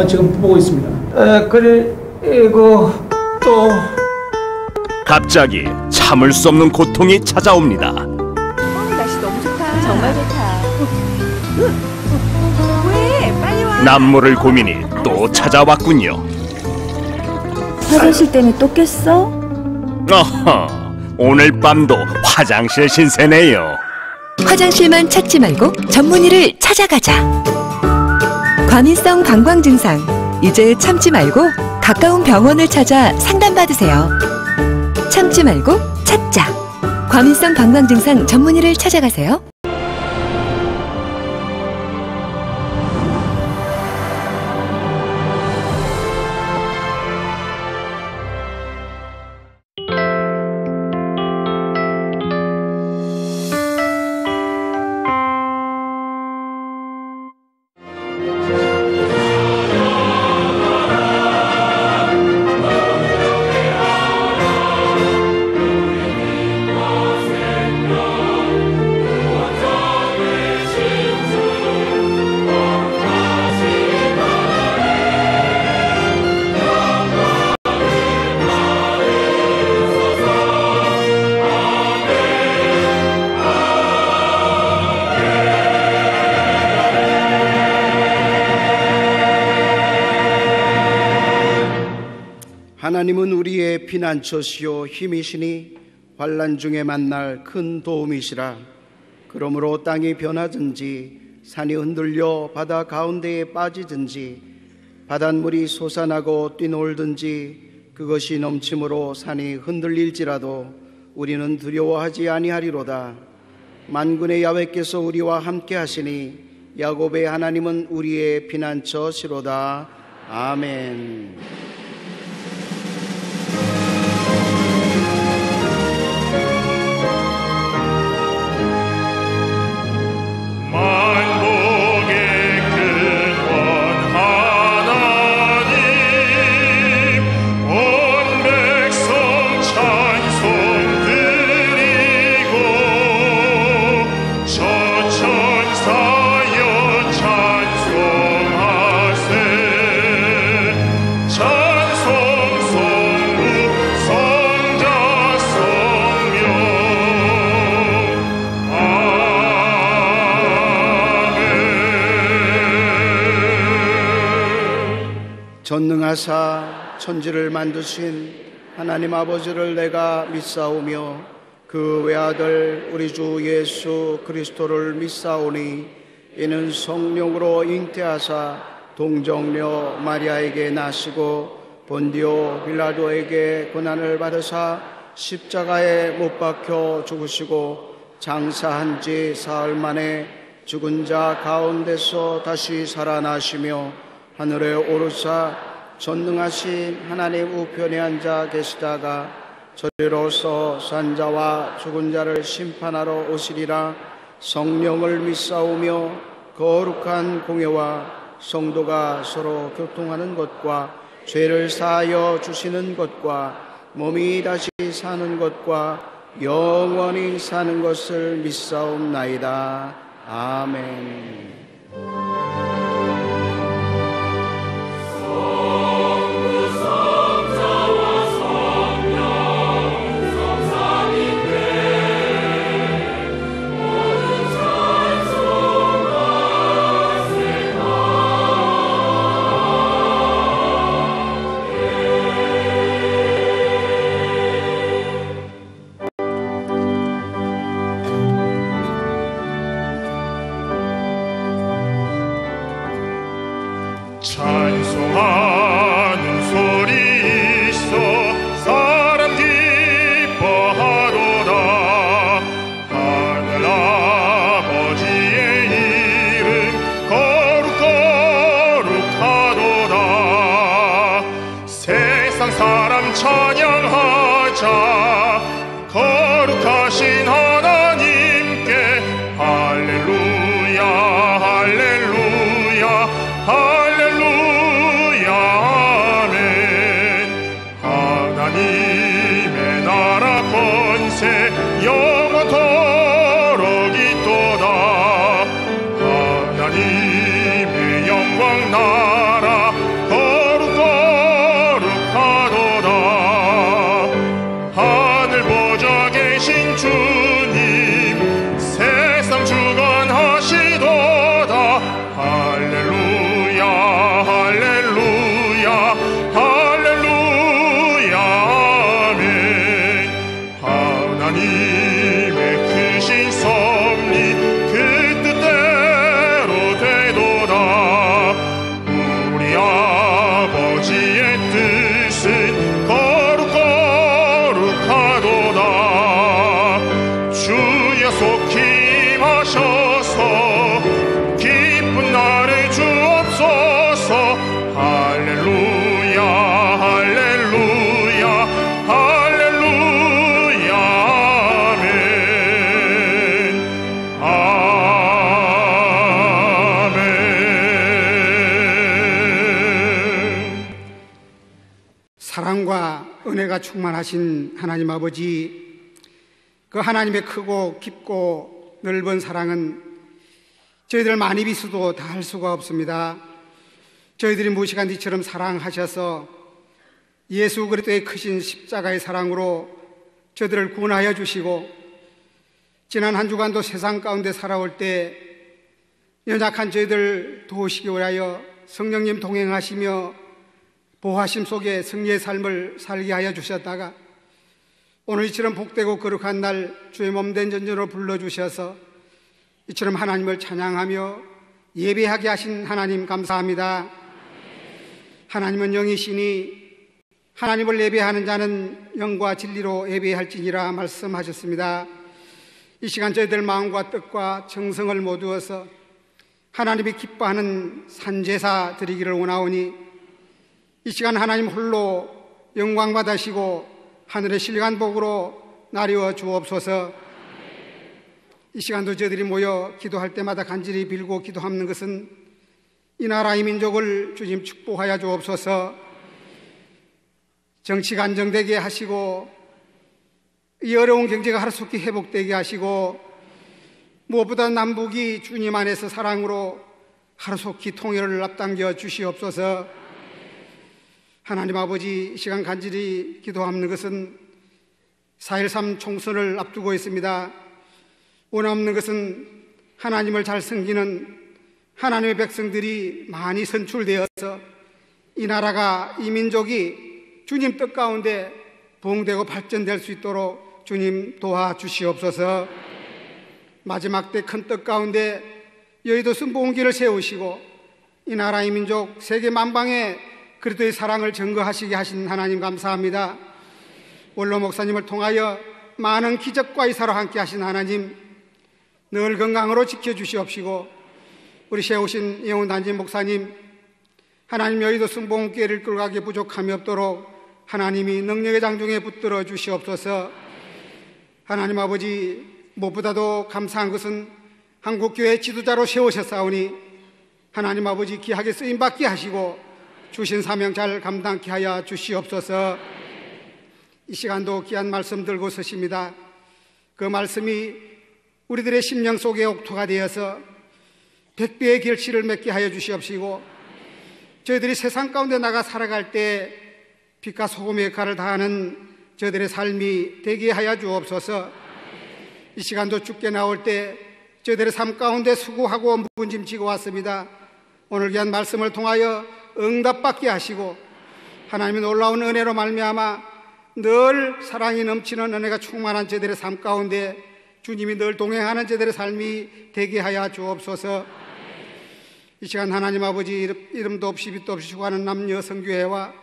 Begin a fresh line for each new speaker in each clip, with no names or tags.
지금 보고 있습니다. 그리고 또
갑자기 참을 수 없는 고통이 찾아옵니다.
날씨 너무 좋다. 정말 좋다. 왜? 빨리 와.
남모를 고민이 또 찾아왔군요.
화장실 때문에 또 깼어?
어허, 오늘 밤도 화장실 신세네요.
화장실만 찾지 말고 전문의를 찾아가자. 과민성 방광 증상, 이제 참지 말고 가까운 병원을 찾아 상담받으세요. 참지 말고 찾자. 과민성 방광 증상 전문의를 찾아가세요.
하나님은 우리의 피난처시요 힘이시니 환난 중에 만날 큰 도움이시라. 그러므로 땅이 변하든지 산이 흔들려 바다 가운데에 빠지든지 바닷물이 솟아나고 뛰놀든지 그것이 넘침으로 산이 흔들릴지라도 우리는 두려워하지 아니하리로다. 만군의 야훼께서 우리와 함께 하시니 야곱의 하나님은 우리의 피난처시로다. 아멘. 전능하사 천지를 만드신 하나님 아버지를 내가 믿사오며 그 외아들 우리 주 예수 그리스도를 믿사오니 이는 성령으로 잉태하사 동정녀 마리아에게 나시고 본디오 빌라도에게 고난을 받으사 십자가에 못 박혀 죽으시고 장사한 지 사흘 만에 죽은 자 가운데서 다시 살아나시며 하늘에 오르사 전능하신 하나님 우편에 앉아 계시다가 저리로서 산자와 죽은 자를 심판하러 오시리라. 성령을 믿사오며 거룩한 공예와 성도가 서로 교통하는 것과 죄를 사하여 주시는 것과 몸이 다시 사는 것과 영원히 사는 것을 믿사옵나이다. 아멘.
찬송하는 소리 있어 사람 기뻐하도다. 하늘 아버지의 이름 거룩하도다. 세상 사람 찬양하자. 거룩하신 하나님께 할렐루야 할렐루야 할렐루야 아멘. 하나님의 나라 권세 영원토록 있도다. 하나님의 영광 나라 할렐루야 할렐루야 할렐루야 아멘 아멘.
사랑과 은혜가 충만하신 하나님 아버지, 그 하나님의 크고 깊고 넓은 사랑은 저희들 많이 비수도 다 할 수가 없습니다. 저희들이 무식한 이처럼 사랑하셔서 예수 그리스도의 크신 십자가의 사랑으로 저희들을 구원하여 주시고, 지난 한 주간도 세상 가운데 살아올 때 연약한 저희들 도우시기 위하여 성령님 동행하시며 보호하심 속에 승리의 삶을 살게 하여 주셨다가, 오늘 이처럼 복되고 거룩한 날 주의 몸된 전전으로 불러주셔서 이처럼 하나님을 찬양하며 예배하게 하신 하나님 감사합니다. 하나님은 영이시니 하나님을 예배하는 자는 영과 진리로 예배할지니라 말씀하셨습니다. 이 시간 저희들 마음과 뜻과 정성을 모두어서 하나님이 기뻐하는 산제사 드리기를 원하오니, 이 시간 하나님 홀로 영광 받으시고 하늘의 신령한 복으로 나리워 주옵소서. 이 시간도 저희들이 모여 기도할 때마다 간절히 빌고 기도하는 것은 이 나라 이 민족을 주님 축복하여 주옵소서. 정치가 안정되게 하시고 이 어려운 경제가 하루속히 회복되게 하시고, 무엇보다 남북이 주님 안에서 사랑으로 하루속히 통일을 앞당겨 주시옵소서. 하나님 아버지, 이 시간 간절히 기도하는 것은 4.13 총선을 앞두고 있습니다. 원없는 것은 하나님을 잘 섬기는 하나님의 백성들이 많이 선출되어서 이 나라가, 이 민족이 주님 뜻 가운데 부흥되고 발전될 수 있도록 주님 도와주시옵소서. 마지막 때 큰 뜻 가운데 여의도 순복음교회를 세우시고 이 나라, 이 민족, 세계 만방에 그리스도의 사랑을 증거하시게 하신 하나님 감사합니다. 원로 목사님을 통하여 많은 기적과 이사로 함께 하신 하나님, 늘 건강으로 지켜주시옵시고, 우리 세우신 영훈단지 목사님, 하나님 여의도 순복음교회를 끌고 가기에 부족함이 없도록 하나님이 능력의 장중에 붙들어 주시옵소서. 하나님 아버지, 무엇보다도 감사한 것은 한국교회 지도자로 세우셨사오니 하나님 아버지 귀하게 쓰임받게 하시고 주신 사명 잘 감당케 하여 주시옵소서. 이 시간도 귀한 말씀 들고 서십니다. 그 말씀이 우리들의 심령 속에 옥토가 되어서 백배의 결실을 맺게 하여 주시옵시고, 저희들이 세상 가운데 나가 살아갈 때 빛과 소금의 역할을 다하는 저희들의 삶이 되게 하여 주옵소서. 이 시간도 주께 나올 때 저희들의 삶 가운데 수고하고 묵은짐 지고 왔습니다. 오늘 귀한 말씀을 통하여 응답받게 하시고 하나님의 놀라운 은혜로 말미암아 늘 사랑이 넘치는 은혜가 충만한 저희들의 삶 가운데 주님이 늘 동행하는 저희들의 삶이 되게 하여 주옵소서. 이 시간 하나님 아버지, 이름도 없이 빛도 없이 수고하는 남녀 성교회와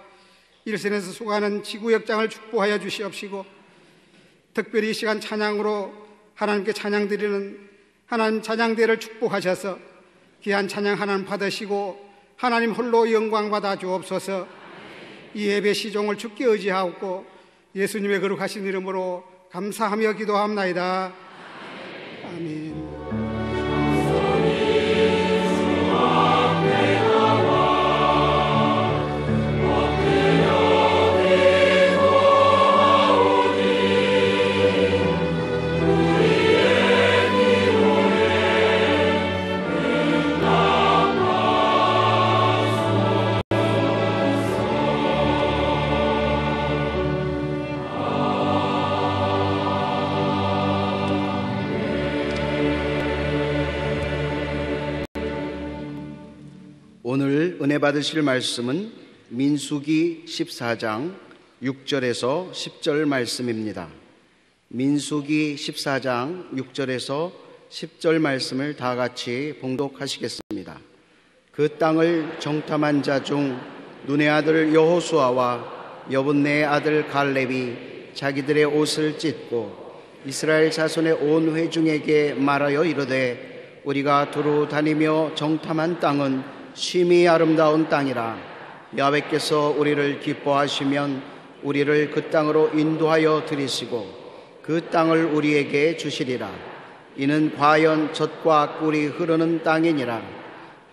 일선에서 수고하는 지구역장을 축복하여 주시옵시고, 특별히 이 시간 찬양으로 하나님께 찬양드리는 하나님 찬양대를 축복하셔서 귀한 찬양 하나님 받으시고 하나님 홀로 영광 받아 주옵소서. 이 예배 시종을 주께 의지하옵고 예수님의 거룩하신 이름으로 감사하며 기도합나이다. 아멘.
오늘 은혜 받으실 말씀은 민수기 14장 6절에서 10절 말씀입니다. 민수기 14장 6절에서 10절 말씀을 다 같이 봉독하시겠습니다. 그 땅을 정탐한 자 중 눈의 아들 여호수아와 여분네의 아들 갈렙이 자기들의 옷을 찢고 이스라엘 자손의 온 회중에게 말하여 이르되, 우리가 두루 다니며 정탐한 땅은 심히 아름다운 땅이라. 야훼께서 우리를 기뻐하시면 우리를 그 땅으로 인도하여 들이시고 그 땅을 우리에게 주시리라. 이는 과연 젖과 꿀이 흐르는 땅이니라.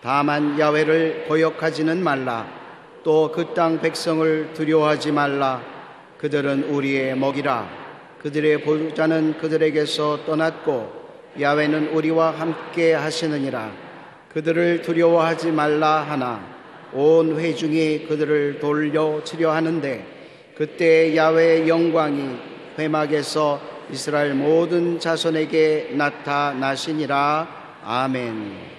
다만 야훼를 거역하지는 말라. 또 그 땅 백성을 두려워하지 말라. 그들은 우리의 먹이라. 그들의 보호자는 그들에게서 떠났고 야훼는 우리와 함께 하시느니라. 그들을 두려워하지 말라 하나 온 회중이 그들을 돌려치려 하는데 그때 야훼의 영광이 회막에서 이스라엘 모든 자손에게 나타나시니라. 아멘.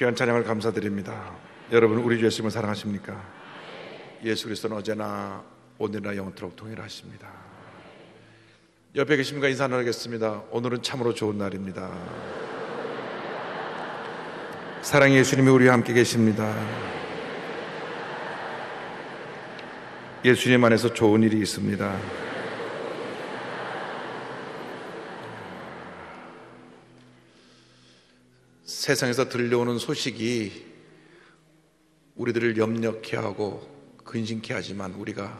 귀한 찬양을 감사드립니다. 여러분, 우리 주 예수님을 사랑하십니까? 예수 그리스도는 어제나 오늘이나 영원토록 동일하십니다. 옆에 계신 분과 인사 나누겠습니다. 오늘은 참으로 좋은 날입니다. 사랑의 예수님이 우리와 함께 계십니다. 예수님 안에서 좋은 일이 있습니다. 세상에서 들려오는 소식이 우리들을 염려케 하고 근심케 하지만 우리가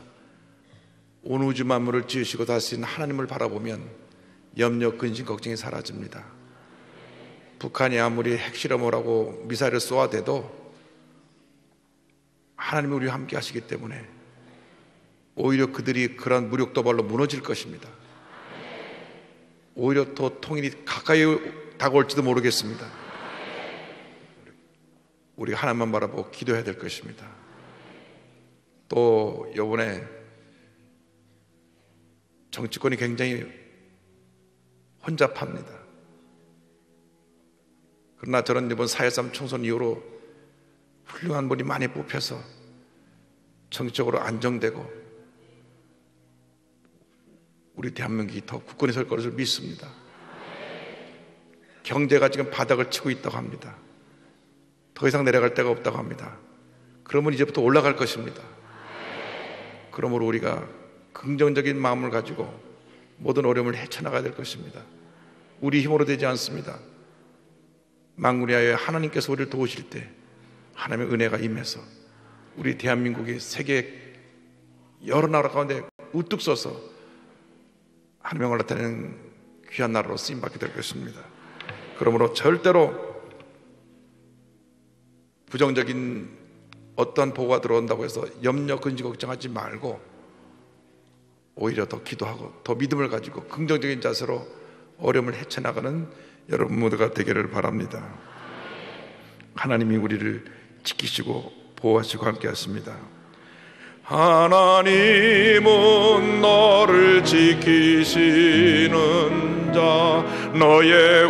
온 우주 만물을 지으시고 다스린 하나님을 바라보면 염려, 근심, 걱정이 사라집니다. 북한이 아무리 핵실험을 하고 미사일을 쏘아대도 하나님이 우리와 함께 하시기 때문에 오히려 그들이 그런 무력 도발로 무너질 것입니다. 오히려 더 통일이 가까이 다가올지도 모르겠습니다. 우리가 하나님만 바라보고 기도해야 될 것입니다. 또 이번에 정치권이 굉장히 혼잡합니다. 그러나 저는 이번 4.13 총선 이후로 훌륭한 분이 많이 뽑혀서 정치적으로 안정되고 우리 대한민국이 더 굳건히 설 것을 믿습니다. 경제가 지금 바닥을 치고 있다고 합니다. 더 이상 내려갈 데가 없다고 합니다. 그러면 이제부터 올라갈 것입니다. 그러므로 우리가 긍정적인 마음을 가지고 모든 어려움을 헤쳐나가야 될 것입니다. 우리 힘으로 되지 않습니다. 만군의 하나님 하나님께서 우리를 도우실 때 하나님의 은혜가 임해서 우리 대한민국이 세계 여러 나라 가운데 우뚝 서서 하나님을 나타내는 귀한 나라로 쓰임받게 될 것입니다. 그러므로 절대로 부정적인 어떤 보고가 들어온다고 해서 염려, 근심, 걱정하지 말고 오히려 더 기도하고 더 믿음을 가지고 긍정적인 자세로 어려움을 헤쳐나가는 여러분 모두가 되기를 바랍니다. 하나님이 우리를 지키시고 보호하시고 함께 하십니다. 하나님은 너를 지키시는 자 너의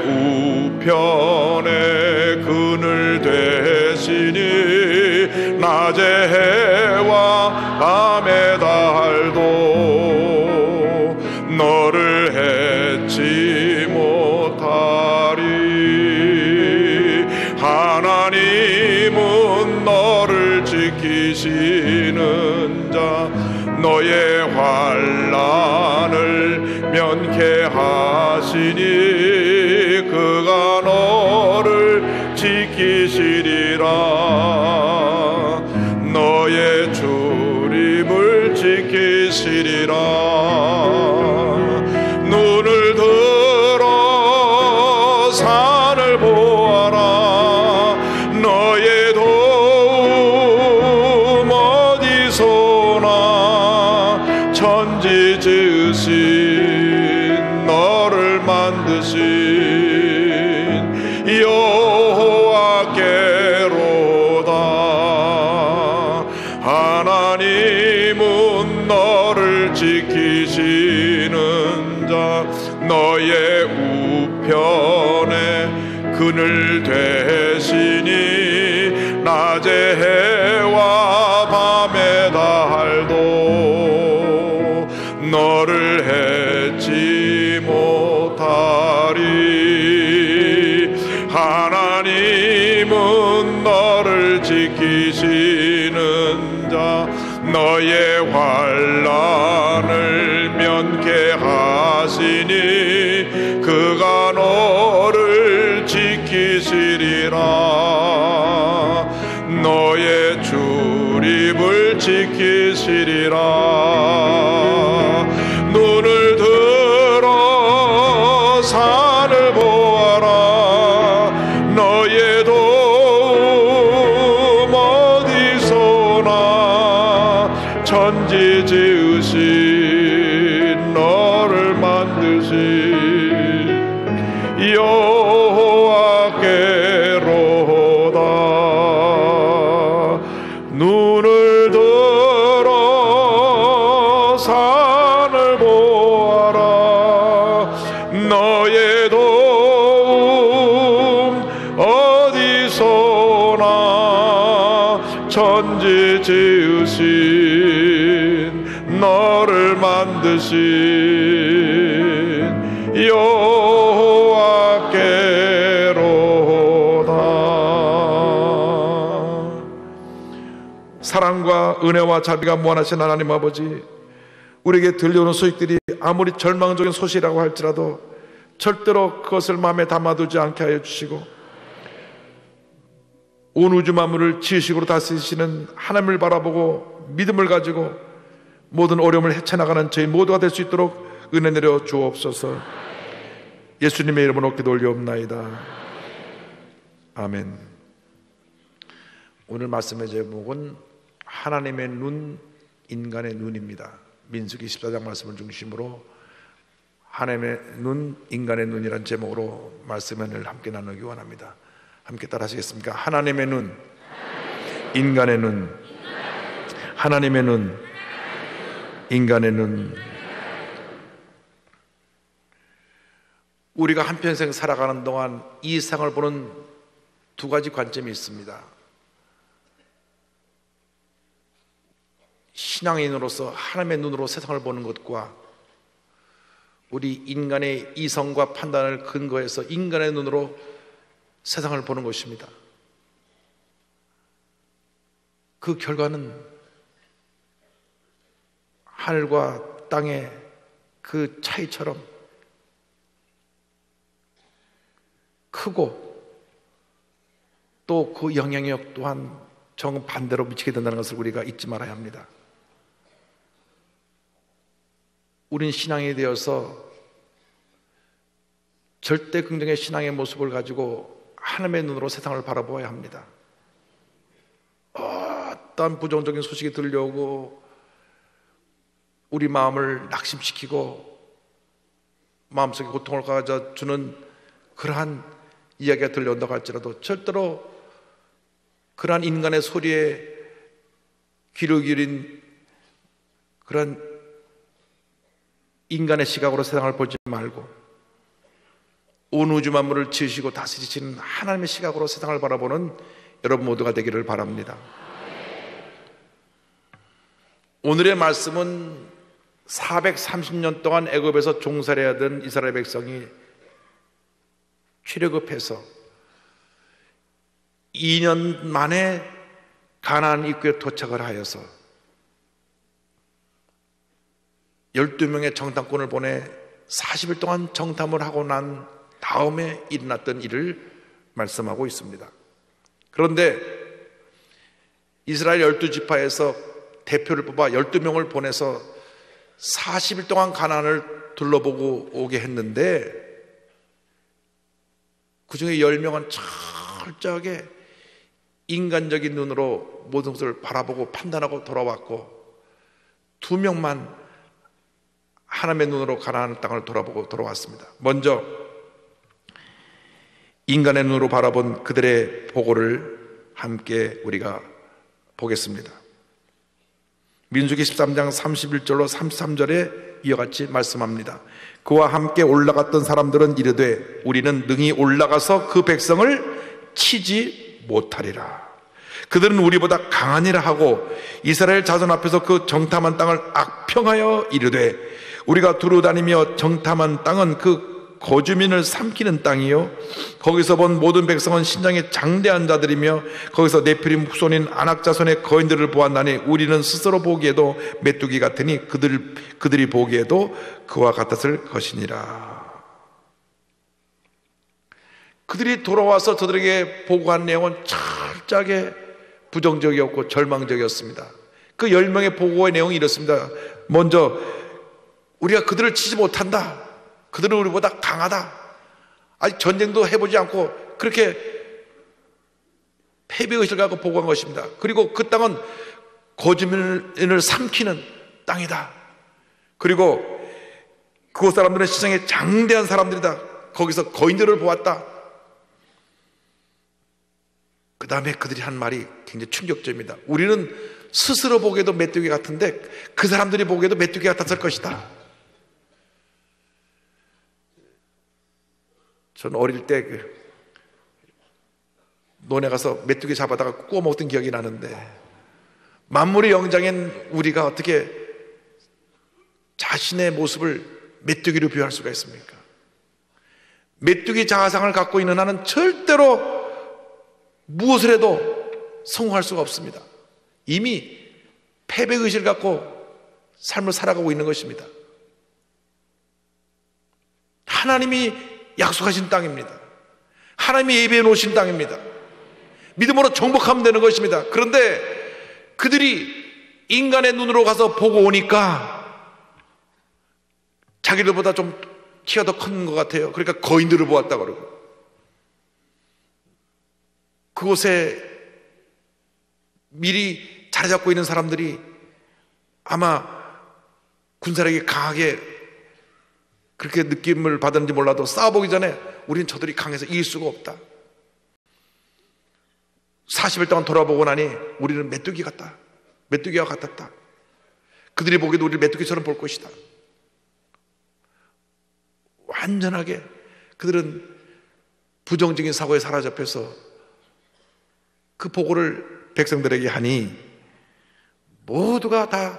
우편에 그늘 되시니 낮에 해와 밤에 달도 너를 해치 못하리. 하나님은 너를 지키시는 자 너의 환난을 면케하시니 그가 너를 지키시리라. 너의 출입을 지키시리라. 눈을 들어 산을 보아라. 너의 도움 어디서나. 천지 지으신 너를 만드신 여호와께로다. 하나님은 너를 지키시는 자 너의 우편에 그늘 되시니 낮에 해와 밤에 달도 너를 해치 못하리. 하나님은 너를 지키시는 자 너의 환난을 면케하시니 그가 너를 지키시리라. 너의 출입을 지키시리라. 눈을 들어 산을 보아라. 너의 도움 어디서나. 천지 지으신 너를 만드신 여호와께로다. 눈을 들어 산을 보아라. 너의 도움 어디서나. 천지 지으신 너를 만드신 여호와께로다. 사랑과 은혜와 자비가 무한하신 하나님 아버지, 우리에게 들려오는 소식들이 아무리 절망적인 소식이라고 할지라도 절대로 그것을 마음에 담아두지 않게 하여 주시고 온 우주 만물을 지으시고 다스리시는 하나님을 바라보고 믿음을 가지고 모든 어려움을 헤쳐나가는 저희 모두가 될 수 있도록 은혜 내려 주옵소서. 예수님의 이름으로 높게 올려옵나이다. 아멘. 오늘 말씀의 제목은 하나님의 눈, 인간의 눈입니다. 민수기 14장 말씀을 중심으로 하나님의 눈, 인간의 눈이란 제목으로 말씀을 함께 나누기 원합니다. 함께 따라 하시겠습니까? 하나님의 눈, 인간의 눈, 하나님의 눈, 인간의 눈. 우리가 한평생 살아가는 동안 이 세상을 보는 두 가지 관점이 있습니다. 신앙인으로서 하나님의 눈으로 세상을 보는 것과 우리 인간의 이성과 판단을 근거해서 인간의 눈으로 세상을 보는 것입니다. 그 결과는 하늘과 땅의 그 차이처럼 크고 또 그 영향력 또한 정반대로 미치게 된다는 것을 우리가 잊지 말아야 합니다. 우린 신앙이 되어서 절대 긍정의 신앙의 모습을 가지고 하나님의 눈으로 세상을 바라보아야 합니다. 어떤 부정적인 소식이 들려오고 우리 마음을 낙심시키고 마음속에 고통을 가져주는 그러한 이야기가 들려온다고 할지라도 절대로 그러한 인간의 소리에 귀를 기울인 그런 인간의 시각으로 세상을 보지 말고 온 우주 만물을 지으시고 다스리시는 하나님의 시각으로 세상을 바라보는 여러분 모두가 되기를 바랍니다. 오늘의 말씀은 430년 동안 애굽에서 종살이하던 이스라엘 백성이 출애굽해서 2년 만에 가나안 입구에 도착을 하여서 12명의 정탐꾼을 보내 40일 동안 정탐을 하고 난 다음에 일어났던 일을 말씀하고 있습니다. 그런데 이스라엘 12지파에서 대표를 뽑아 12명을 보내서 40일 동안 가나안을 둘러보고 오게 했는데 그 중에 10명은 철저하게 인간적인 눈으로 모든 것을 바라보고 판단하고 돌아왔고 2명만 하나님의 눈으로 가나안 땅을 돌아보고 돌아왔습니다. 먼저 인간의 눈으로 바라본 그들의 보고를 함께 우리가 보겠습니다. 민수기 13장 31절로 33절에 이와 같이 말씀합니다. 그와 함께 올라갔던 사람들은 이르되 우리는 능히 올라가서 그 백성을 치지 못하리라. 그들은 우리보다 강하니라 하고 이스라엘 자손 앞에서 그 정탐한 땅을 악평하여 이르되 우리가 두루다니며 정탐한 땅은 그 거주민을 삼키는 땅이요 거기서 본 모든 백성은 신장에 장대한 자들이며 거기서 네피림 후손인 아낙 자손의 거인들을 보았나니 우리는 스스로 보기에도 메뚜기 같으니 그들이 보기에도 그와 같았을 것이니라. 그들이 돌아와서 저들에게 보고한 내용은 철저하게 부정적이었고 절망적이었습니다. 그 10명의 보고의 내용이 이렇습니다. 먼저 우리가 그들을 치지 못한다. 그들은 우리보다 강하다. 아직 전쟁도 해보지 않고 그렇게 패배의식을 갖고 보고한 것입니다. 그리고 그 땅은 거주민을 삼키는 땅이다. 그리고 그곳 사람들은 시장에 장대한 사람들이다. 거기서 거인들을 보았다. 그 다음에 그들이 한 말이 굉장히 충격적입니다. 우리는 스스로 보기에도 메뚜기 같은데 그 사람들이 보기에도 메뚜기 같았을 것이다. 전 어릴 때 논에 가서 메뚜기 잡아다가 구워 먹던 기억이 나는데 만물의 영장인 우리가 어떻게 자신의 모습을 메뚜기로 비유할 수가 있습니까? 메뚜기 자아상을 갖고 있는 한은 절대로 무엇을 해도 성공할 수가 없습니다. 이미 패배의식을 갖고 삶을 살아가고 있는 것입니다. 하나님이 약속하신 땅입니다. 하나님이 예비해 놓으신 땅입니다. 믿음으로 정복하면 되는 것입니다. 그런데 그들이 인간의 눈으로 가서 보고 오니까 자기들보다 좀 키가 더 큰 것 같아요. 그러니까 거인들을 보았다 그러고, 그곳에 미리 자리 잡고 있는 사람들이 아마 군사력이 강하게 그렇게 느낌을 받았는지 몰라도 싸워보기 전에 우리는 저들이 강해서 이길 수가 없다. 40일 동안 돌아보고 나니 우리는 메뚜기 같다. 메뚜기와 같았다. 그들이 보기에도 우리를 메뚜기처럼 볼 것이다. 완전하게 그들은 부정적인 사고에 사로잡혀서 그 보고를 백성들에게 하니 모두가 다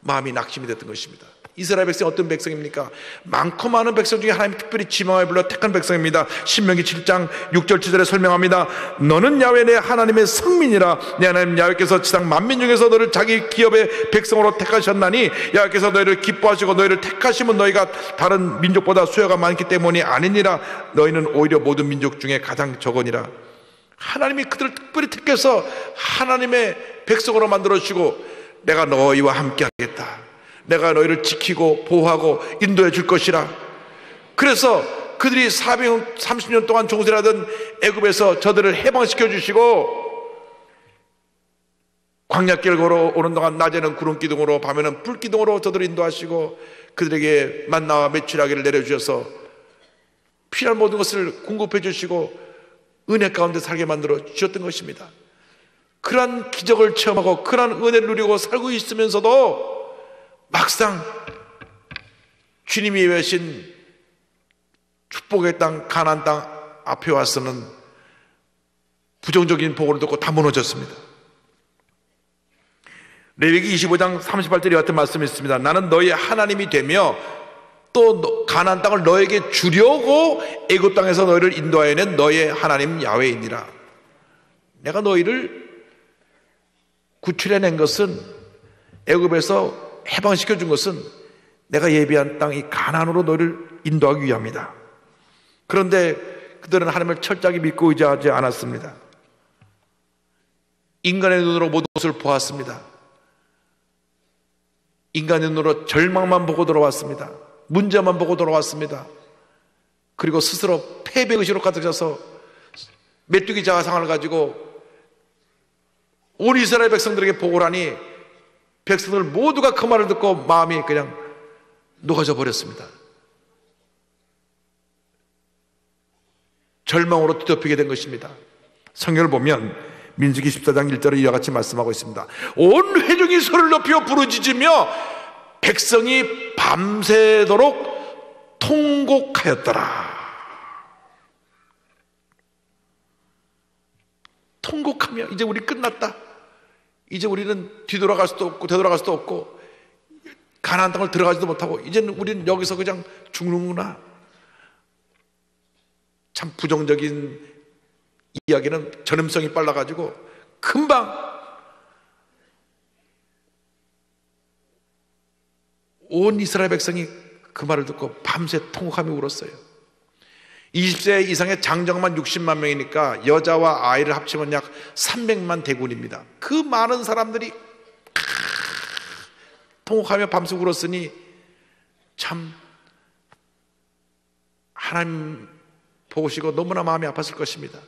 마음이 낙심이 됐던 것입니다. 이스라엘 백성이 어떤 백성입니까? 많고 많은 백성 중에 하나님이 특별히 지명하여 불러 택한 백성입니다. 신명기 7장 6절 7절에 설명합니다. 너는 야훼 내 하나님의 성민이라. 내 하나님 야훼께서 지상 만민 중에서 너를 자기 기업의 백성으로 택하셨나니, 야훼께서 너희를 기뻐하시고 너희를 택하시면 너희가 다른 민족보다 수요가 많기 때문이 아니니라. 너희는 오히려 모든 민족 중에 가장 적으니라. 하나님이 그들을 특별히 택해서 하나님의 백성으로 만들어주시고, 내가 너희와 함께 하겠다, 내가 너희를 지키고 보호하고 인도해 줄 것이라. 그래서 그들이 430년 동안 종살이하던 애굽에서 저들을 해방시켜 주시고, 광야길 걸어오는 동안 낮에는 구름기둥으로 밤에는 불기둥으로 저들을 인도하시고, 그들에게 만나와 메추라기를 내려주셔서 필요한 모든 것을 공급해 주시고 은혜 가운데 살게 만들어 주셨던 것입니다. 그러한 기적을 체험하고 그러한 은혜를 누리고 살고 있으면서도 막상 주님이 예배하신 축복의 땅 가나안 땅 앞에 와서는 부정적인 보고를 듣고 다 무너졌습니다. 레위기 25장 38절에 같은 말씀이 있습니다. 나는 너희 하나님이 되며 또 가나안 땅을 너에게 주려고 애굽 땅에서 너희를 인도하여 낸 너의 하나님 야훼이니라. 내가 너희를 구출해낸 것은, 애굽에서 해방시켜 준 것은 내가 예비한 땅 이 가나안으로 너희를 인도하기 위함이다. 그런데 그들은 하나님을 철저하게 믿고 의지하지 않았습니다. 인간의 눈으로 모든 것을 보았습니다. 인간의 눈으로 절망만 보고 돌아왔습니다. 문제만 보고 돌아왔습니다. 그리고 스스로 패배의식으로 가득 차서 메뚜기 자아상을 가지고 온 이스라엘 백성들에게 보고를 하니 백성들 모두가 그 말을 듣고 마음이 그냥 녹아져 버렸습니다. 절망으로 뒤덮이게 된 것입니다. 성경을 보면 민수기 14장 1절에 이와 같이 말씀하고 있습니다. 온 회중이 소리를 높여 부르짖으며 백성이 밤새도록 통곡하였더라. 통곡하며 이제 우리 끝났다. 이제 우리는 뒤돌아갈 수도 없고 되돌아갈 수도 없고 가나안 땅을 들어가지도 못하고 이제는 우리는 여기서 그냥 죽는구나. 참 부정적인 이야기는 전염성이 빨라가지고 금방 온 이스라엘 백성이 그 말을 듣고 밤새 통곡하며 울었어요. 20세 이상의 장정만 60만 명이니까 여자와 아이를 합치면 약 300만 대군입니다. 그 많은 사람들이 통곡하며 밤새 울었으니 참 하나님 보시고 너무나 마음이 아팠을 것입니다.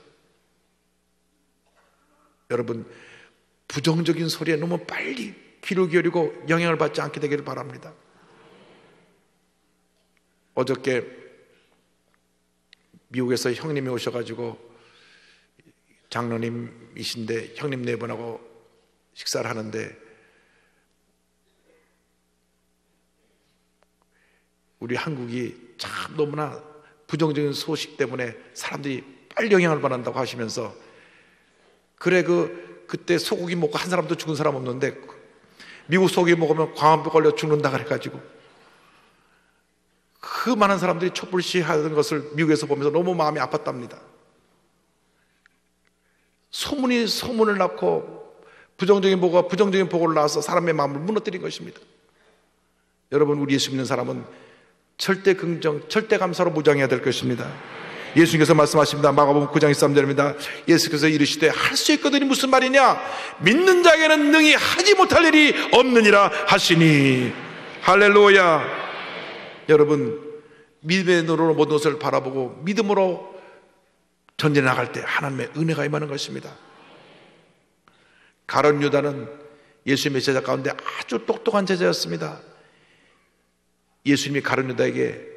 여러분, 부정적인 소리에 너무 빨리 귀를 기울이고 영향을 받지 않게 되기를 바랍니다. 어저께 미국에서 형님이 오셔가지고 장로님이신데 형님 네 분하고 식사를 하는데 우리 한국이 참 너무나 부정적인 소식 때문에 사람들이 빨리 영향을 받는다고 하시면서 그래 그때 소고기 먹고 한 사람도 죽은 사람 없는데 미국 소고기 먹으면 광암병 걸려 죽는다 그래가지고 그 많은 사람들이 촛불시 하던 것을 미국에서 보면서 너무 마음이 아팠답니다. 소문이 소문을 낳고 부정적인 보고가 부정적인 보고를 낳아서 사람의 마음을 무너뜨린 것입니다. 여러분, 우리 예수 믿는 사람은 절대 긍정, 절대 감사로 무장해야 될 것입니다. 예수님께서 말씀하십니다. 마가복음 9장 23절입니다. 예수께서 이르시되 할 수 있거든이 무슨 말이냐? 믿는 자에게는 능히 하지 못할 일이 없느니라 하시니. 할렐루야. 여러분, 믿음의 눈으로 모든 것을 바라보고 믿음으로 전진해 나갈 때 하나님의 은혜가 임하는 것입니다. 가룟 유다는 예수님의 제자 가운데 아주 똑똑한 제자였습니다. 예수님이 가룟 유다에게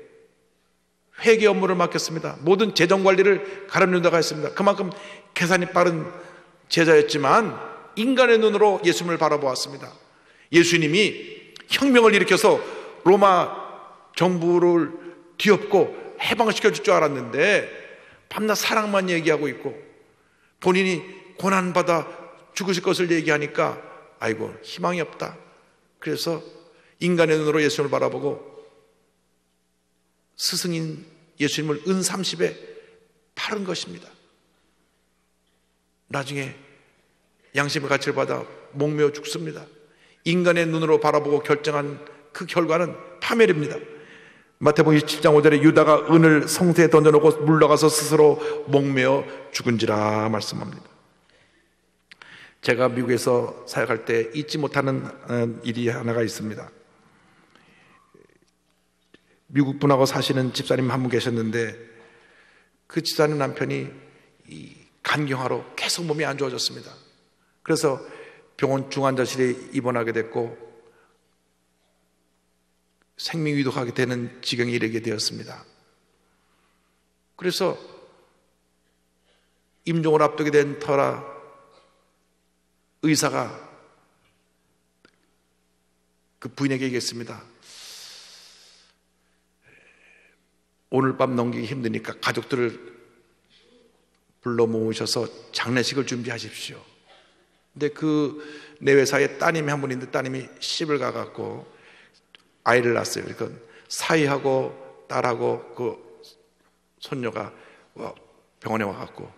회계 업무를 맡겼습니다. 모든 재정 관리를 가룟 유다가 했습니다. 그만큼 계산이 빠른 제자였지만 인간의 눈으로 예수님을 바라보았습니다. 예수님이 혁명을 일으켜서 로마 정부를 뒤엎고 해방시켜 줄 줄 알았는데 밤낮 사랑만 얘기하고 있고 본인이 고난받아 죽으실 것을 얘기하니까 아이고 희망이 없다. 그래서 인간의 눈으로 예수님을 바라보고 스승인 예수님을 은 30에 팔은 것입니다. 나중에 양심의 가치를 받아 목매어 죽습니다. 인간의 눈으로 바라보고 결정한 그 결과는 파멸입니다. 마태복음 27장 5절에 유다가 은을 성새에 던져놓고 물러가서 스스로 목매어 죽은지라 말씀합니다. 제가 미국에서 사역할 때 잊지 못하는 일이 하나가 있습니다. 미국 분하고 사시는 집사님 한 분 계셨는데 그 집사님 남편이 이 간경화로 계속 몸이 안 좋아졌습니다. 그래서 병원 중환자실에 입원하게 됐고 생명위독하게 되는 지경에 이르게 되었습니다. 그래서 임종을 앞두게 된 터라 의사가 그 부인에게 얘기했습니다. 오늘 밤 넘기기 힘드니까 가족들을 불러 모으셔서 장례식을 준비하십시오. 근데 그 내외사에 따님이 한 분 있는데 따님이 시집을 가갖고 아이를 낳았어요. 그러니까 사위하고 딸하고 그 손녀가 병원에 와갖고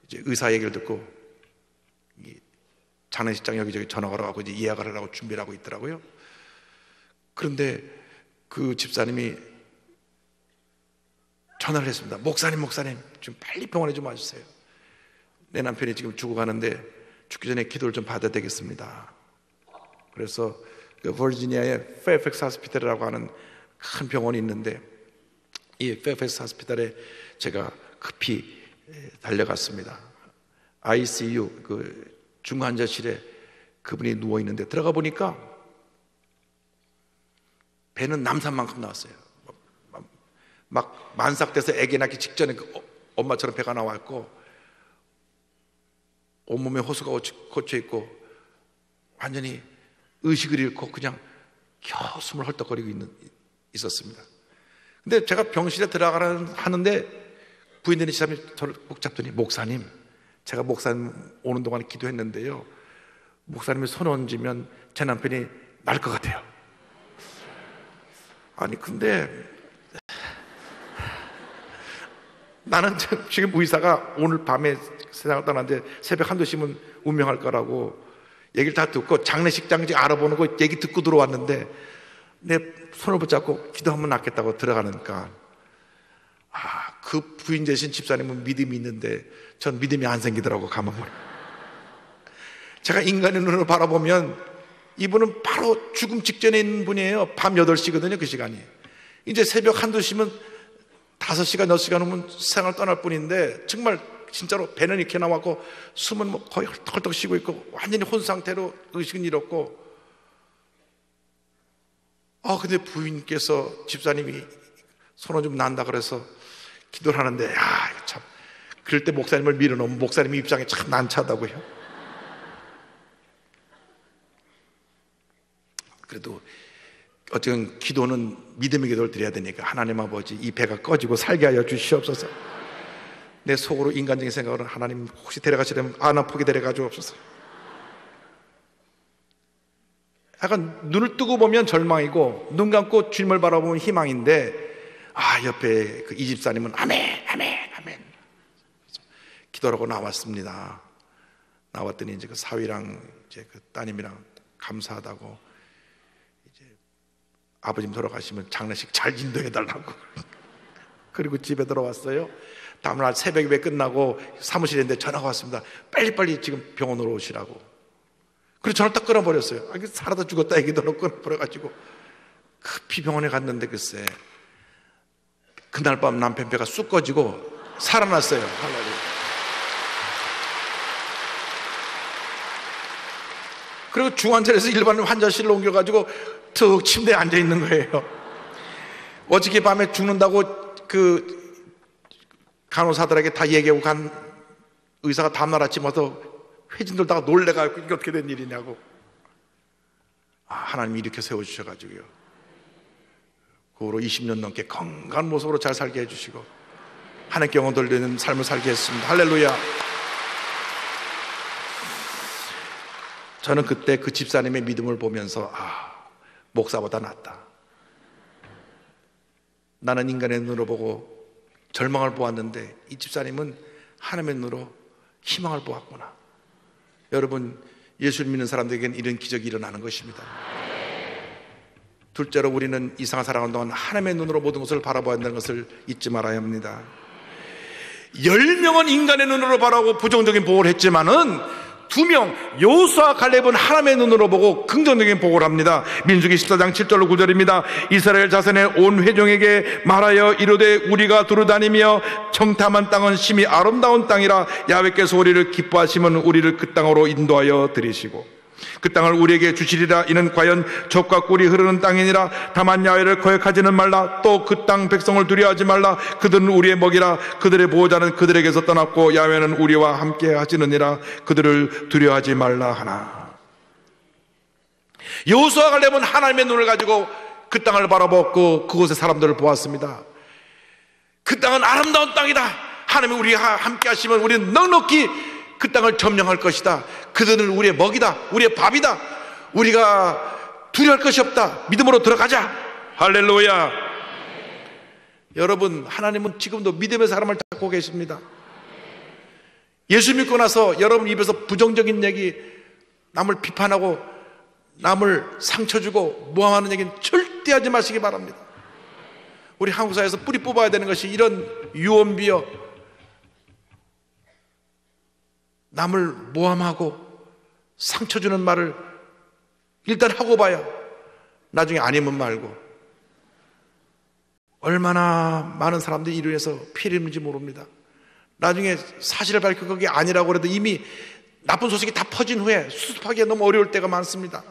이제 의사 얘기를 듣고 장례식장 여기저기 전화가 와갖고 이제 예약을 하라고 준비를 하고 있더라고요. 그런데 그 집사님이 전화를 했습니다. 목사님 좀 빨리 병원에 좀 와주세요. 내 남편이 지금 죽어가는데 죽기 전에 기도를 좀 받아야 되겠습니다. 그래서 그 버지니아의 페어팩스 하스피탈이라고 하는 큰 병원이 있는데 이 페어팩스 하스피탈에 제가 급히 달려갔습니다. ICU 그 중환자실에 그분이 누워 있는데 들어가 보니까 배는 남산만큼 나왔어요. 막 만삭돼서 아기 낳기 직전에 엄마처럼 배가 나왔고 온몸에 호수가 꽂혀 있고 완전히 의식을 잃고 그냥 겨우 숨을 헐떡거리고 있었습니다. 근데 제가 병실에 하는데 부인들이 저를 꼭 잡더니 목사님, 제가 목사님 오는 동안에 기도했는데요, 목사님이 손 얹으면 제 남편이 날 것 같아요. 아니 근데 나는 지금 의사가 오늘 밤에 세상을 떠났는데 새벽 1~2시면 운명할 거라고 얘기를 다 듣고 장례식장지 알아보는 거 얘기 듣고 들어왔는데 내 손을 붙잡고 기도하면 낫겠다고 들어가니까 그 부인 되신 집사님은 믿음이 있는데 전 믿음이 안 생기더라고. 가만 보니 제가 인간의 눈으로 바라보면 이분은 바로 죽음 직전에 있는 분이에요. 밤 8시거든요 그 시간이. 이제 새벽 1~2시면 5시간 6시간 후면 세상을 떠날 뿐인데 정말 진짜로 배는 이렇게 나왔고 숨은 뭐 거의 헐떡 쉬고 있고 완전히 혼 상태로 의식은 잃었고 근데 부인께서 집사님이 손을 좀 난다 그래서 기도를 하는데 참 그럴 때 목사님을 밀어놓으면 목사님 입장이 참 난처하다고요. 그래도 어쨌든 기도는 믿음의 기도를 드려야 되니까 하나님 아버지 이 배가 꺼지고 살게 하여 주시옵소서. 내 속으로 인간적인 생각으로 하나님 혹시 데려가시려면 아나포기 데려가 주옵소서. 약간 눈을 뜨고 보면 절망이고 눈 감고 주님을 바라보면 희망인데 옆에 그 이 집사님은 아멘 기도하고 나왔습니다. 나왔더니 이제 그 사위랑 이제 그 따님이랑 감사하다고 이제 아버님 돌아가시면 장례식 잘 인도해달라고 그리고 집에 들어왔어요. 다음날 새벽에 끝나고 사무실에 있는데 전화가 왔습니다. 빨리빨리 지금 병원으로 오시라고. 그래서 전화를 딱 끊어버렸어요. 살아다 죽었다 얘기도 끊어버려가지고 급히 병원에 갔는데 글쎄 그날 밤 남편 배가 쑥 꺼지고 살아났어요. 할렐루야. 그리고 중환자실에서 일반 환자실로 옮겨가지고 툭 침대에 앉아있는 거예요. 어저께 밤에 죽는다고 그 간호사들에게 다 얘기하고 간 의사가 다음날 아침 와서 회진 돌다가 놀래가지고 이게 어떻게 된 일이냐고. 하나님이 이렇게 세워주셔가지고요, 그 후로 20년 넘게 건강한 모습으로 잘 살게 해주시고 하나님께 영광 돌리는 삶을 살게 했습니다. 할렐루야. 저는 그때 그 집사님의 믿음을 보면서 목사보다 낫다. 나는 인간의 눈으로 보고 절망을 보았는데 이 집사님은 하나님의 눈으로 희망을 보았구나. 여러분, 예수를 믿는 사람들에게는 이런 기적이 일어나는 것입니다. 둘째로, 우리는 이 세상을 살아가는 동안 하나님의 눈으로 모든 것을 바라봐야 한다는 것을 잊지 말아야 합니다. 10명은 인간의 눈으로 바라보고 부정적인 보고를 했지만은 2명, 여호수아와 갈렙은 하나님의 눈으로 보고 긍정적인 보고를 합니다. 민수기 14장 7절로 9절입니다. 이스라엘 자손의 온 회중에게 말하여 이르되 우리가 두루다니며 청탐한 땅은 심히 아름다운 땅이라 야훼께서 우리를 기뻐하시면 우리를 그 땅으로 인도하여 들이시고 그 땅을 우리에게 주시리라. 이는 과연 젖과 꿀이 흐르는 땅이니라. 다만 야훼를 거역하지는 말라. 또 그 땅 백성을 두려워하지 말라. 그들은 우리의 먹이라. 그들의 보호자는 그들에게서 떠났고 야훼는 우리와 함께 하시느니라. 그들을 두려워하지 말라 하나. 여호수아와 갈렙은 하나님의 눈을 가지고 그 땅을 바라보고 그곳의 사람들을 보았습니다. 그 땅은 아름다운 땅이다. 하나님이 우리와 함께 하시면 우리는 넉넉히 그 땅을 점령할 것이다. 그들은 우리의 먹이다. 우리의 밥이다. 우리가 두려워할 것이 없다. 믿음으로 들어가자. 할렐루야. 여러분, 하나님은 지금도 믿음의 사람을 찾고 계십니다. 예수 믿고 나서 여러분 입에서 부정적인 얘기, 남을 비판하고 남을 상처 주고 모함하는 얘기는 절대 하지 마시기 바랍니다. 우리 한국 사회에서 뿌리 뽑아야 되는 것이 이런 유언비어, 남을 모함하고 상처 주는 말을 일단 하고 봐요. 나중에 아니면 말고. 얼마나 많은 사람들이 이로 인해서 피해를 입는지 모릅니다. 나중에 사실을 밝히고 그게 아니라고 해도 이미 나쁜 소식이 다 퍼진 후에 수습하기가 너무 어려울 때가 많습니다.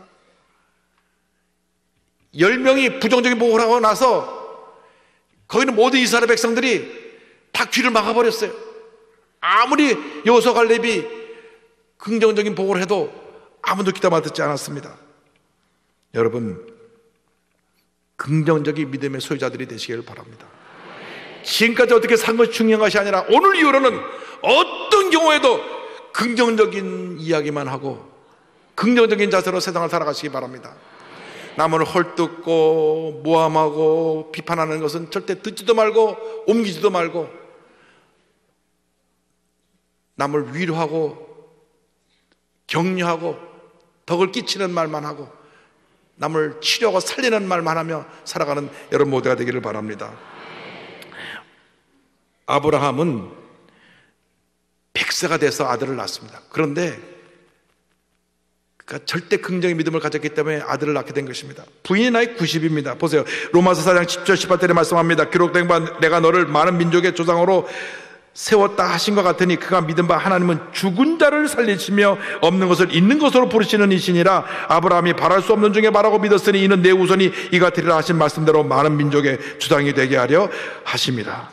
10명이 부정적인 보고를 하고 나서 거기는 모든 이스라엘 백성들이 다 귀를 막아버렸어요. 아무리 여호수아 갈렙이 긍정적인 보고를 해도 아무도 귀담아 듣지 않았습니다. 여러분, 긍정적인 믿음의 소유자들이 되시길 바랍니다. 지금까지 어떻게 산 것이 중요한 것이 아니라 오늘 이후로는 어떤 경우에도 긍정적인 이야기만 하고 긍정적인 자세로 세상을 살아가시기 바랍니다. 남을 헐뜯고 모함하고 비판하는 것은 절대 듣지도 말고 옮기지도 말고 남을 위로하고 격려하고 덕을 끼치는 말만 하고 남을 치료하고 살리는 말만 하며 살아가는 여러분 모두가 되기를 바랍니다. 아브라함은 100세가 돼서 아들을 낳았습니다. 그런데 그가 절대 긍정의 믿음을 가졌기 때문에 아들을 낳게 된 것입니다. 부인의 나이 90입니다. 보세요. 로마서 4장 10절 18절에 말씀합니다. 기록된 바 내가 너를 많은 민족의 조상으로 세웠다 하신 것 같으니 그가 믿은 바 하나님은 죽은 자를 살리시며 없는 것을 있는 것으로 부르시는 이시니라. 아브라함이 바랄 수 없는 중에 바라고 믿었으니 이는 내 후손이 이 같으리라 하신 말씀대로 많은 민족의 주장이 되게 하려 하심이라.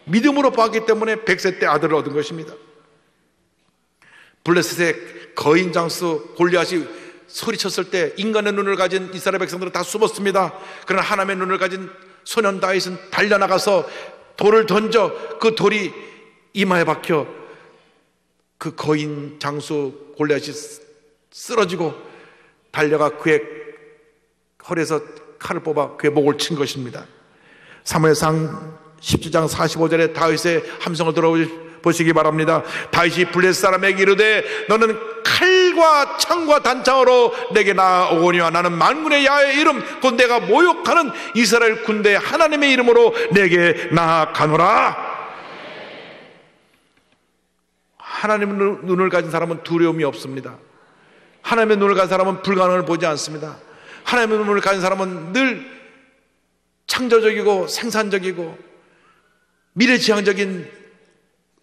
믿음으로 봤기 때문에 100세 때 아들을 얻은 것입니다. 블레셋의 거인 장수 골리앗이 소리쳤을 때 인간의 눈을 가진 이스라엘 백성들은 다 숨었습니다. 그러나 하나님의 눈을 가진 소년 다윗은 달려나가서 돌을 던져 그 돌이 이마에 박혀 그 거인 장수 골리앗이 쓰러지고 달려가 그의 허리에서 칼을 뽑아 그의 목을 친 것입니다. 사무엘상 17장 45절에 다윗의 함성을 들어보시기 바랍니다. 다윗이 블레셋 사람에게 이르되 너는 칼과 창과 단창으로 내게 나아오거니와 나는 만군의 야훼의 이름 곧 내가 모욕하는 이스라엘 군대 하나님의 이름으로 내게 나아가노라. 하나님의 눈을 가진 사람은 두려움이 없습니다. 하나님의 눈을 가진 사람은 불가능을 보지 않습니다. 하나님의 눈을 가진 사람은 늘 창조적이고 생산적이고 미래지향적인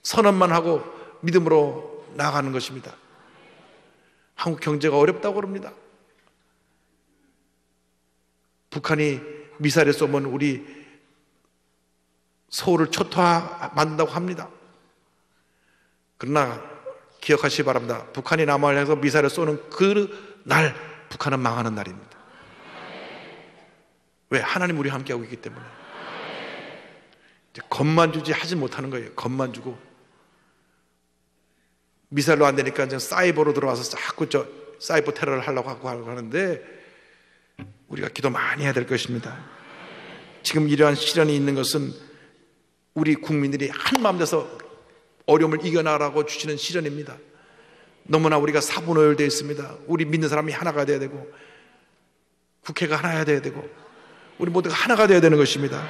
선언만 하고 믿음으로 나아가는 것입니다. 한국 경제가 어렵다고 그럽니다. 북한이 미사일을 쏘면 우리 서울을 초토화 만든다고 합니다. 그러나 기억하시기 바랍니다. 북한이 남한을 향해서 미사일을 쏘는 그 날 북한은 망하는 날입니다. 왜? 하나님 우리와 함께하고 있기 때문에. 이제 겁만 주지 하지 못하는 거예요. 겁만 주고. 미사일로 안 되니까 이제 사이버로 들어와서 자꾸 사이버 테러를 하려고 하는데 우리가 기도 많이 해야 될 것입니다. 지금 이러한 시련이 있는 것은 우리 국민들이 한마음 돼서 어려움을 이겨나가라고 주시는 시련입니다. 너무나 우리가 사분오열되어 있습니다. 우리 믿는 사람이 하나가 돼야 되고 국회가 하나가 돼야 되고 우리 모두가 하나가 돼야 되는 것입니다.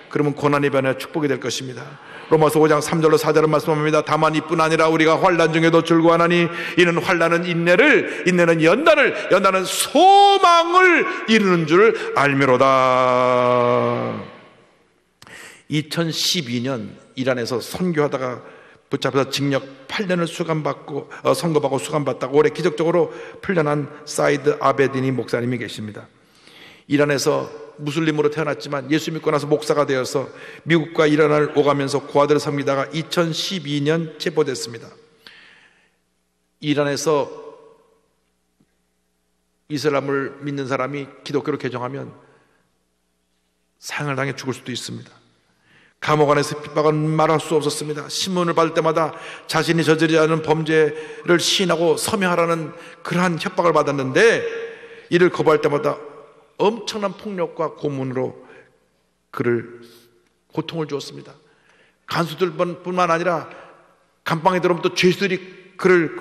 그러면 고난이 변해 축복이 될 것입니다. 로마서 5장 3절로 4절은 말씀합니다. 다만 이뿐 아니라 우리가 환난 중에도 즐거워하나니 이는 환난은 인내를, 인내는 연단을, 연단은 소망을 이루는 줄 알미로다. 2012년 이란에서 선교하다가 붙잡혀서 징역 8년을 선고받고 수감받다가 올해 기적적으로 풀려난 사이드 아베디니 목사님이 계십니다. 이란에서 무슬림으로 태어났지만 예수 믿고 나서 목사가 되어서 미국과 이란을 오가면서 고아들을 섬기다가 2012년 체포됐습니다. 이란에서 이슬람을 믿는 사람이 기독교로 개종하면 사형을 당해 죽을 수도 있습니다. 감옥 안에서 핍박은 말할 수 없었습니다. 신문을 받을 때마다 자신이 저지르지 않은 범죄를 시인하고 서명하라는 그러한 협박을 받았는데 이를 거부할 때마다 엄청난 폭력과 고문으로 그를 고통을 주었습니다. 간수들뿐만 아니라 감방에 들어오면 또 죄수들이 그를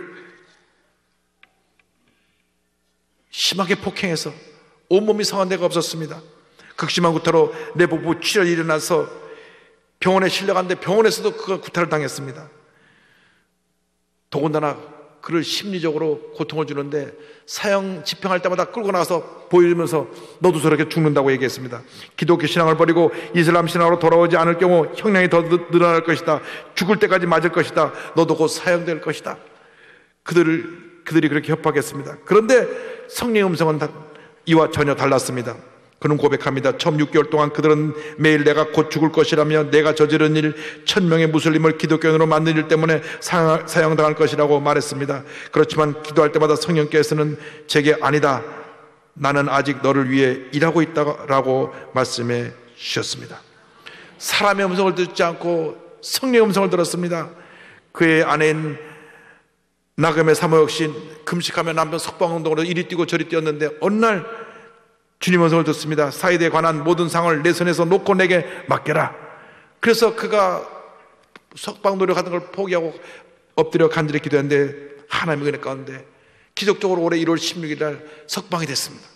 심하게 폭행해서 온몸이 상한 데가 없었습니다. 극심한 구타로 내부부 출혈이 일어나서 병원에 실려갔는데 병원에서도 그가 구타를 당했습니다. 더군다나 그를 심리적으로 고통을 주는데 사형 집행할 때마다 끌고 나가서 보이면서 너도 저렇게 죽는다고 얘기했습니다. 기독교 신앙을 버리고 이슬람 신앙으로 돌아오지 않을 경우 형량이 더 늘어날 것이다. 죽을 때까지 맞을 것이다. 너도 곧 사형될 것이다. 그들이 그렇게 협박했습니다. 그런데 성령의 음성은 이와 전혀 달랐습니다. 그는 고백합니다. 처음 6개월 동안 그들은 매일 내가 곧 죽을 것이라며 내가 저지른 일 1000명의 무슬림을 기독교인으로 만든 일 때문에 사형당할 것이라고 말했습니다. 그렇지만 기도할 때마다 성령께서는 제게 아니다. 나는 아직 너를 위해 일하고 있다라고 말씀해 주셨습니다. 사람의 음성을 듣지 않고 성령의 음성을 들었습니다. 그의 아내인 나금의 사모 역시 금식하며 남편 석방운동으로 이리 뛰고 저리 뛰었는데 어느 날 주님 음성을 듣습니다. 사이드에 관한 모든 상을 내 손에서 놓고 내게 맡겨라. 그래서 그가 석방 노력하던 걸 포기하고 엎드려 간절히 기도했는데 하나님의 은혜 가운데 기적적으로 올해 1월 16일 날 석방이 됐습니다.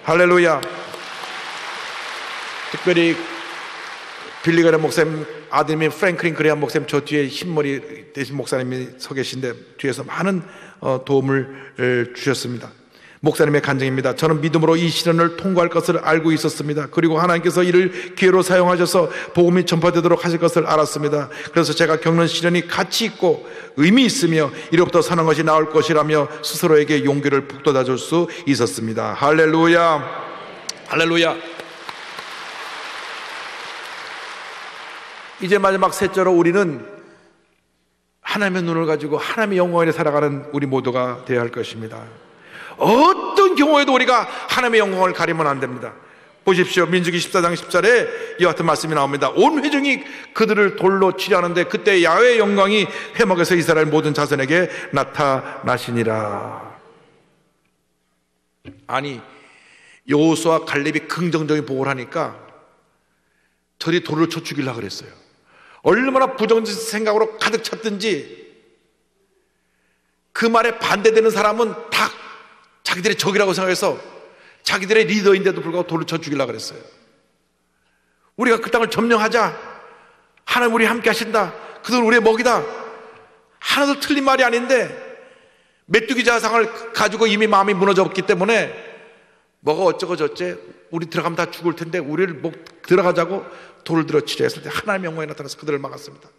할렐루야. 특별히 빌리 그레엄 목사님 아들인 프랭클린 그레엄 목사님 저 뒤에 흰머리 대신 목사님이 서 계신데 뒤에서 많은 도움을 주셨습니다. 목사님의 간증입니다. 저는 믿음으로 이 시련을 통과할 것을 알고 있었습니다. 그리고 하나님께서 이를 기회로 사용하셔서 복음이 전파되도록 하실 것을 알았습니다. 그래서 제가 겪는 시련이 가치 있고 의미 있으며 이로부터 사는 것이 나을 것이라며 스스로에게 용기를 북돋아 줄 수 있었습니다. 할렐루야. 할렐루야. 이제 마지막 셋째로 우리는 하나님의 눈을 가지고 하나님의 영광에 살아가는 우리 모두가 되어야 할 것입니다. 어떤 경우에도 우리가 하나님의 영광을 가리면 안 됩니다. 보십시오. 민수기 14장 10절에 이와 같은 말씀이 나옵니다. 온 회중이 그들을 돌로 치려하는데 그때 야훼의 영광이 회막에서 이스라엘 모든 자손에게 나타나시니라. 아니 여호수아 갈렙이 긍정적인 보고를 하니까 저리 돌을 쳐 죽이려고 그랬어요. 얼마나 부정적인 생각으로 가득 찼든지 그 말에 반대되는 사람은 다 자기들의 적이라고 생각해서 자기들의 리더인데도 불구하고 돌을 쳐 죽이려고 그랬어요. 우리가 그 땅을 점령하자. 하나님 우리 함께 하신다. 그들은 우리의 먹이다. 하나도 틀린 말이 아닌데 메뚜기 자상을 가지고 이미 마음이 무너졌기 때문에 뭐가 어쩌고 저쩌 우리 들어가면 다 죽을 텐데 우리를 들어가자고 돌을 들어 치려 했을 때 하나님의 영광이 나타나서 그들을 막았습니다.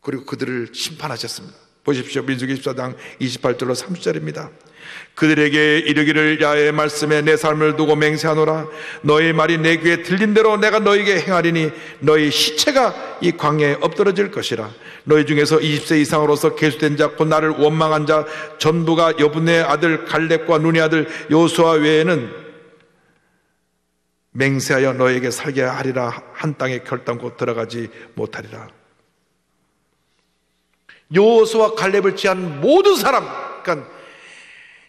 그리고 그들을 심판하셨습니다. 보십시오. 민수기 14장 28절로 30절입니다. 그들에게 이르기를 야훼의 말씀에 내 삶을 두고 맹세하노라. 너희 말이 내 귀에 들린 대로 내가 너희에게 행하리니 너희 시체가 이 광야에 엎드러질 것이라. 너희 중에서 20세 이상으로서 계수된 자 곧 나를 원망한 자 전부가 여분의 아들 갈렙과 눈의 아들 여호수아 외에는 맹세하여 너에게 살게 하리라. 한 땅에 결단코 들어가지 못하리라. 여호수아 갈렙을 제한 모든 사람, 그러니까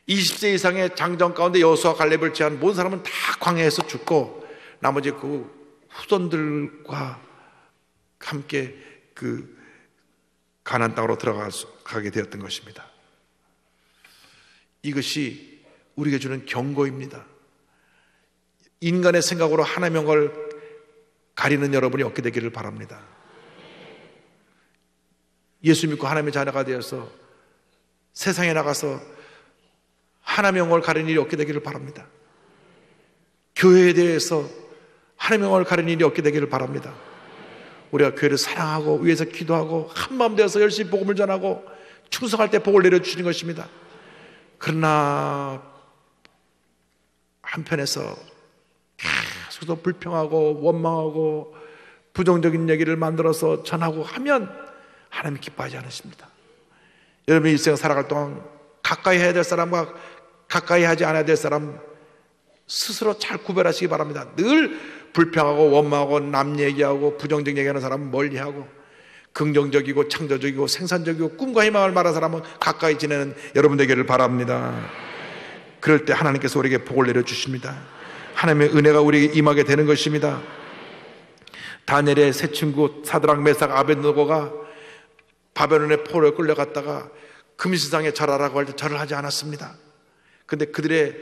20세 이상의 장정 가운데 여호수아 갈렙을 제한 모든 사람은 다 광야에서 죽고 나머지 그 후손들과 함께 그 가나안 땅으로 들어가게 되었던 것입니다. 이것이 우리에게 주는 경고입니다. 인간의 생각으로 하나님의 영광을 가리는 여러분이 없게 되기를 바랍니다. 예수 믿고 하나님의 자녀가 되어서 세상에 나가서 하나님의 영광을 가리는 일이 없게 되기를 바랍니다. 교회에 대해서 하나님의 영광을 가리는 일이 없게 되기를 바랍니다. 우리가 교회를 사랑하고 위에서 기도하고 한마음 되어서 열심히 복음을 전하고 충성할 때 복을 내려주시는 것입니다. 그러나 한편에서 계속 불평하고 원망하고 부정적인 얘기를 만들어서 전하고 하면 하나님이 기뻐하지 않으십니다. 여러분이 일생 살아갈 동안 가까이 해야 될 사람과 가까이 하지 않아야 될 사람 스스로 잘 구별하시기 바랍니다. 늘 불평하고 원망하고 남 얘기하고 부정적 얘기하는 사람은 멀리하고 긍정적이고 창조적이고 생산적이고 꿈과 희망을 말하는 사람은 가까이 지내는 여러분 되기를 바랍니다. 그럴 때 하나님께서 우리에게 복을 내려주십니다. 하나님의 은혜가 우리에게 임하게 되는 것입니다. 다니엘의 세 친구 사드락 메삭 아벳느고가 바벨론의 포로에 끌려갔다가 금신상에 절하라고 할 때 절을 하지 않았습니다. 그런데 그들의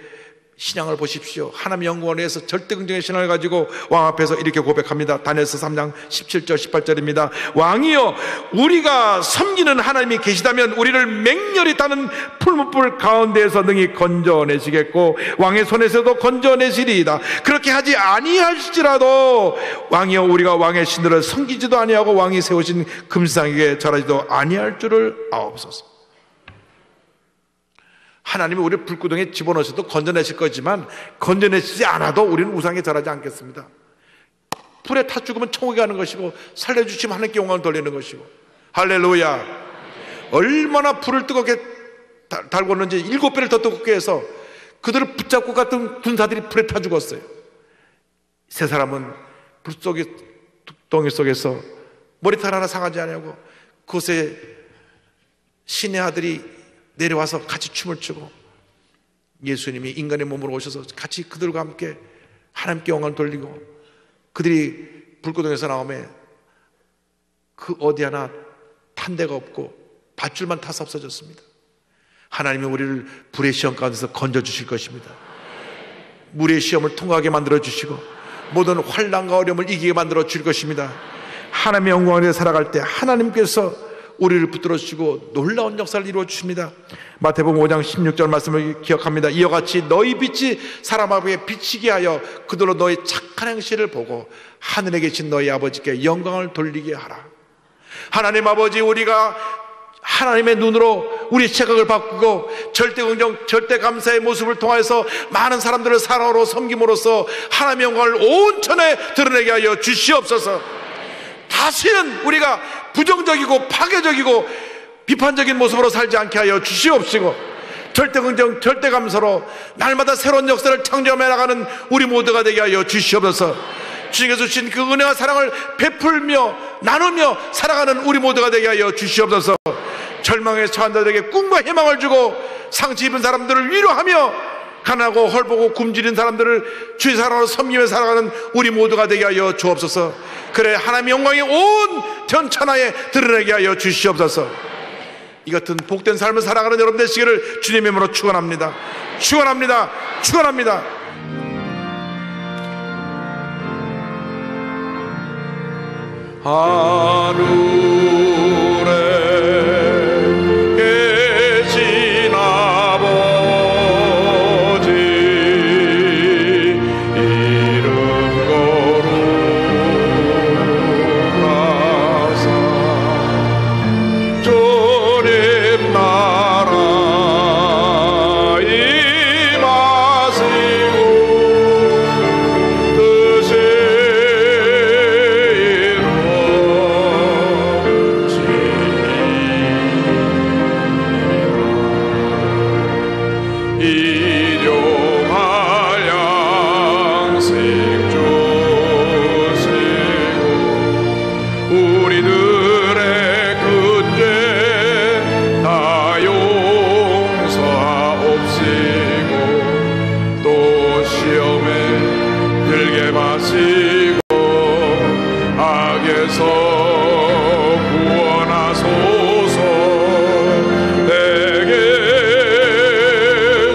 신앙을 보십시오. 하나님의 영광을 위해서 절대 긍정의 신앙을 가지고 왕 앞에서 이렇게 고백합니다. 다니엘서 3장 17절 18절입니다. 왕이여, 우리가 섬기는 하나님이 계시다면 우리를 맹렬히 타는 풀무불 가운데에서 능히 건져내시겠고 왕의 손에서도 건져내시리이다. 그렇게 하지 아니할지라도 왕이여, 우리가 왕의 신들을 섬기지도 아니하고 왕이 세우신 금상에게 절하지도 아니할 줄을 아옵소서. 하나님이 우리를 불구덩이에 집어넣으셔도 건져내실 거지만 건져내시지 않아도 우리는 우상에 절하지 않겠습니다. 불에 타 죽으면 천국에 가는 것이고 살려주시면 하나님께 영광을 돌리는 것이고. 할렐루야. 얼마나 불을 뜨겁게 달궜는지 7배를 더 뜨겁게 해서 그들을 붙잡고 갔던 군사들이 불에 타 죽었어요. 세 사람은 불 속에 덩이 속에서 머리털 하나 상하지 않냐고 그곳에 신의 아들이 내려와서 같이 춤을 추고 예수님이 인간의 몸으로 오셔서 같이 그들과 함께 하나님께 영광을 돌리고 그들이 불구덩이에서 나오면 그 어디 하나 탄 데가 없고 밧줄만 타서 없어졌습니다. 하나님이 우리를 불의 시험 가운데서 건져주실 것입니다. 물의 시험을 통과하게 만들어주시고 모든 환난과 어려움을 이기게 만들어 주실 것입니다. 하나님의 영광을 위해 살아갈 때 하나님께서 우리를 붙들어 주시고 놀라운 역사를 이루어 주십니다. 마태복음 5장 16절 말씀을 기억합니다. 이와 같이 너희 빛이 사람 앞에 비치게 하여 그들로 너희 착한 행실을 보고 하늘에 계신 너희 아버지께 영광을 돌리게 하라. 하나님 아버지, 우리가 하나님의 눈으로 우리 생각을 바꾸고 절대 긍정, 절대 감사의 모습을 통해서 많은 사람들을 사랑으로 섬김으로써 하나님의 영광을 온 천에 드러내게 하여 주시옵소서. 다시는 우리가 부정적이고 파괴적이고 비판적인 모습으로 살지 않게 하여 주시옵시고 절대 긍정, 절대 감사로 날마다 새로운 역사를 창조해 나가는 우리 모두가 되게 하여 주시옵소서. 주님께서 주신 그 은혜와 사랑을 베풀며 나누며 살아가는 우리 모두가 되게 하여 주시옵소서. 절망에 처한 자들에게 꿈과 희망을 주고 상처 입은 사람들을 위로하며 가난하고 헐보고 굶주린 사람들을 주의 사랑으로 섬기며 살아가는 우리 모두가 되게 하여 주옵소서. 그래 하나님의 영광이 온 전천하에 드러내게 하여 주시옵소서. 이 같은 복된 삶을 살아가는 여러분 되시기를 주님의 이름으로 축원합니다. 축원합니다. 축원합니다. 하늘에 계신 아버지 이름 우리들의 그 죄 다 용서하옵시고 또 시험에 들게 마시고 악에서 구원하소서. 내게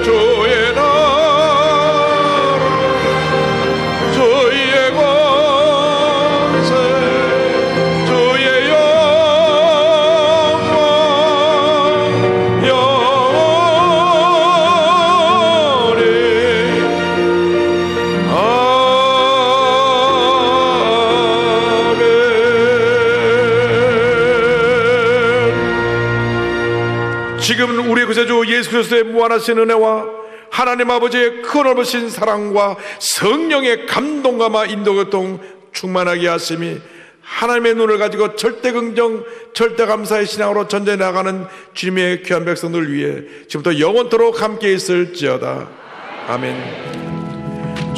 주의 나라 주의 권세 주의 영광 영원히 지금은 우리 구세주 예수 그리스도의 무한하신 은혜와 하나님 아버지의 큰 넓으신 사랑과 성령의 감동감과 인도교통 충만하게 하심이 하나님의 눈을 가지고 절대 긍정 절대 감사의 신앙으로 전전해 나가는 주님의 귀한 백성들 위해 지금부터 영원토록 함께 있을지어다. 아멘.